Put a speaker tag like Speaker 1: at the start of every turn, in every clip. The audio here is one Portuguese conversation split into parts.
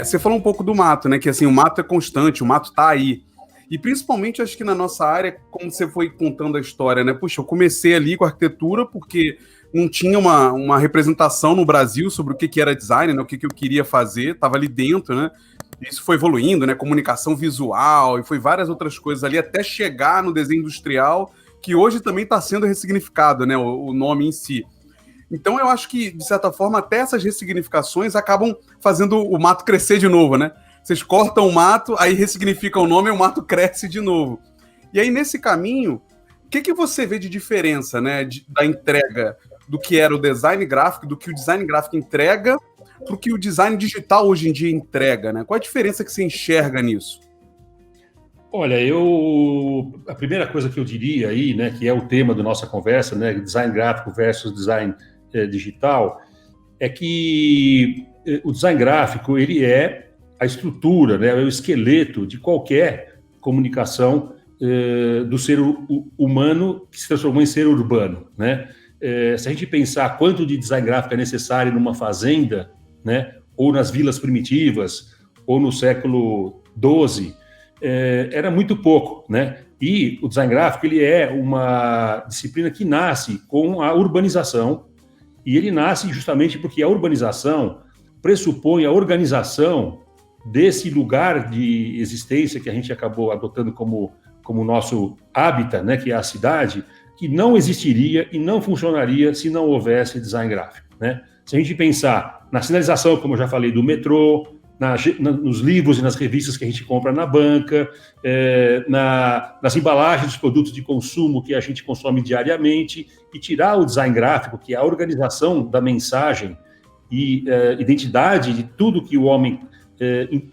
Speaker 1: Você falou um pouco do mato, né? Que assim, o mato é constante, o mato tá aí. E principalmente, acho que na nossa área, como você foi contando a história, né? Puxa, eu comecei ali com arquitetura porque não tinha uma representação no Brasil sobre o que era design, né? O que eu queria fazer, estava ali dentro, né? Isso foi evoluindo, né? Comunicação visual e foi várias outras coisas ali até chegar no desenho industrial, que hoje também está sendo ressignificado, né? O nome em si. Então eu acho que, de certa forma, até essas ressignificações acabam fazendo o mato crescer de novo, né? Vocês cortam o mato, aí ressignificam o nome e o mato cresce de novo. E aí, nesse caminho, o que você vê de diferença, né? Da entrega do que era o design gráfico, do que o design gráfico entrega, para o que o design digital hoje em dia entrega, né? Qual a diferença que você enxerga nisso?
Speaker 2: Olha, a primeira coisa que eu diria aí, né, que é o tema da nossa conversa, né, design gráfico versus design digital, é que o design gráfico, ele é a estrutura, né, é o esqueleto de qualquer comunicação do ser humano que se transformou em ser urbano, né? Se a gente pensar quanto de design gráfico é necessário numa fazenda, né, ou nas vilas primitivas, ou no século XII, era muito pouco, né? E o design gráfico, ele é uma disciplina que nasce com a urbanização, e ele nasce justamente porque a urbanização pressupõe a organização desse lugar de existência que a gente acabou adotando como nosso hábitat, né, que é a cidade, que não existiria e não funcionaria se não houvesse design gráfico, né? Se a gente pensar na sinalização, como eu já falei, do metrô, nos livros e nas revistas que a gente compra na banca, nas embalagens dos produtos de consumo que a gente consome diariamente, e tirar o design gráfico, que é a organização da mensagem e identidade de tudo que o homem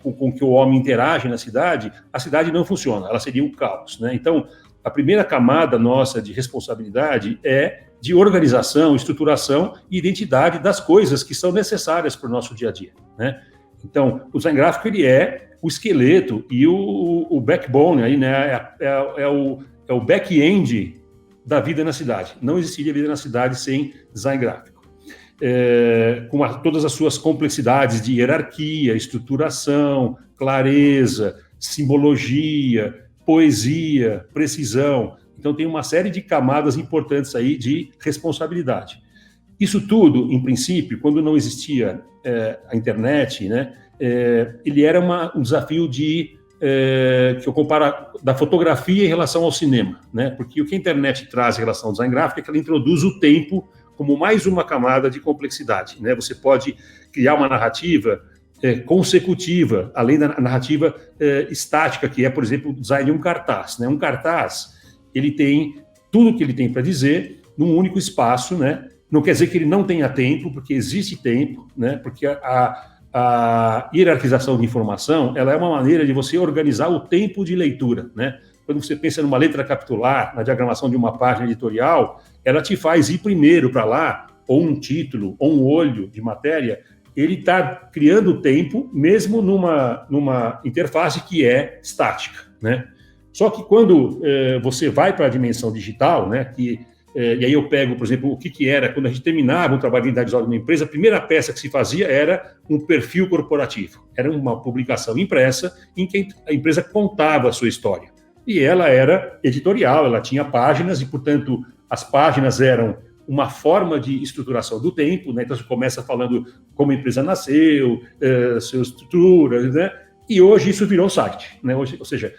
Speaker 2: com que o homem interage na cidade, a cidade não funciona, ela seria um caos, né? Então, a primeira camada nossa de responsabilidade é de organização, estruturação e identidade das coisas que são necessárias para o nosso dia a dia, né? Então, o design gráfico, ele é o esqueleto e o backbone, aí, né, é o back-end da vida na cidade. Não existiria vida na cidade sem design gráfico. Com todas as suas complexidades de hierarquia, estruturação, clareza, simbologia, poesia, precisão. Então, tem uma série de camadas importantes aí de responsabilidade. Isso tudo, em princípio, quando não existia a internet, né, ele era um desafio que eu comparo da fotografia em relação ao cinema, né? Porque o que a internet traz em relação ao design gráfico é que ela introduz o tempo como mais uma camada de complexidade, né? Você pode criar uma narrativa consecutiva, além da narrativa estática, que é, por exemplo, o design de um cartaz, né? Um cartaz, ele tem tudo o que ele tem para dizer num único espaço, né? Não quer dizer que ele não tenha tempo, porque existe tempo, né? Porque a hierarquização de informação, ela é uma maneira de você organizar o tempo de leitura, né? Quando você pensa numa letra capitular, na diagramação de uma página editorial, ela te faz ir primeiro para lá, ou um título, ou um olho de matéria, ele está criando tempo, mesmo numa interface que é estática, né? Só que quando você vai para a dimensão digital, né, e aí eu pego, por exemplo, o que era, quando a gente terminava um trabalho de identidade visual de uma empresa, a primeira peça que se fazia era um perfil corporativo. Era uma publicação impressa em que a empresa contava a sua história. E ela era editorial, ela tinha páginas e, portanto, as páginas eram uma forma de estruturação do tempo, né? Então, você começa falando como a empresa nasceu, sua estrutura, né? E hoje isso virou site, né? Ou seja,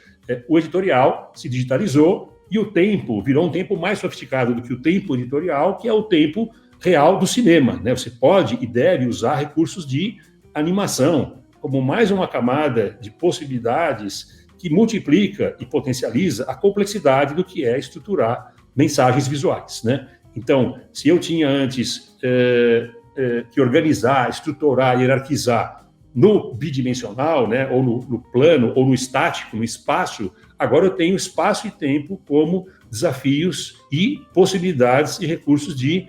Speaker 2: o editorial se digitalizou e o tempo virou um tempo mais sofisticado do que o tempo editorial, que é o tempo real do cinema, né? Você pode e deve usar recursos de animação como mais uma camada de possibilidades que multiplica e potencializa a complexidade do que é estruturar mensagens visuais, né? Então, se eu tinha antes que organizar, estruturar, hierarquizar no bidimensional, né, ou no plano, ou no estático, no espaço, agora eu tenho espaço e tempo como desafios e possibilidades e recursos de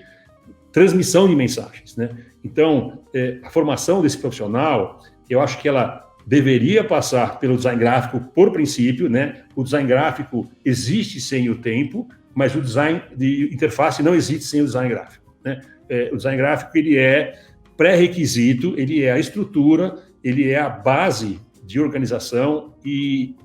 Speaker 2: transmissão de mensagens, né? Então, a formação desse profissional, eu acho que ela deveria passar pelo design gráfico por princípio, né? O design gráfico existe sem o tempo, mas o design de interface não existe sem o design gráfico, né? O design gráfico, ele é pré-requisito, ele é a estrutura ele é a base de organização e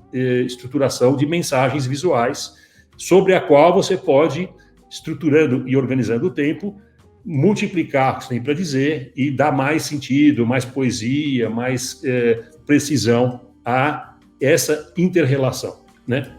Speaker 2: estruturação de mensagens visuais, sobre a qual você pode, estruturando e organizando o tempo, multiplicar o que você tem para dizer e dar mais sentido, mais poesia, mais precisão a essa inter-relação, né?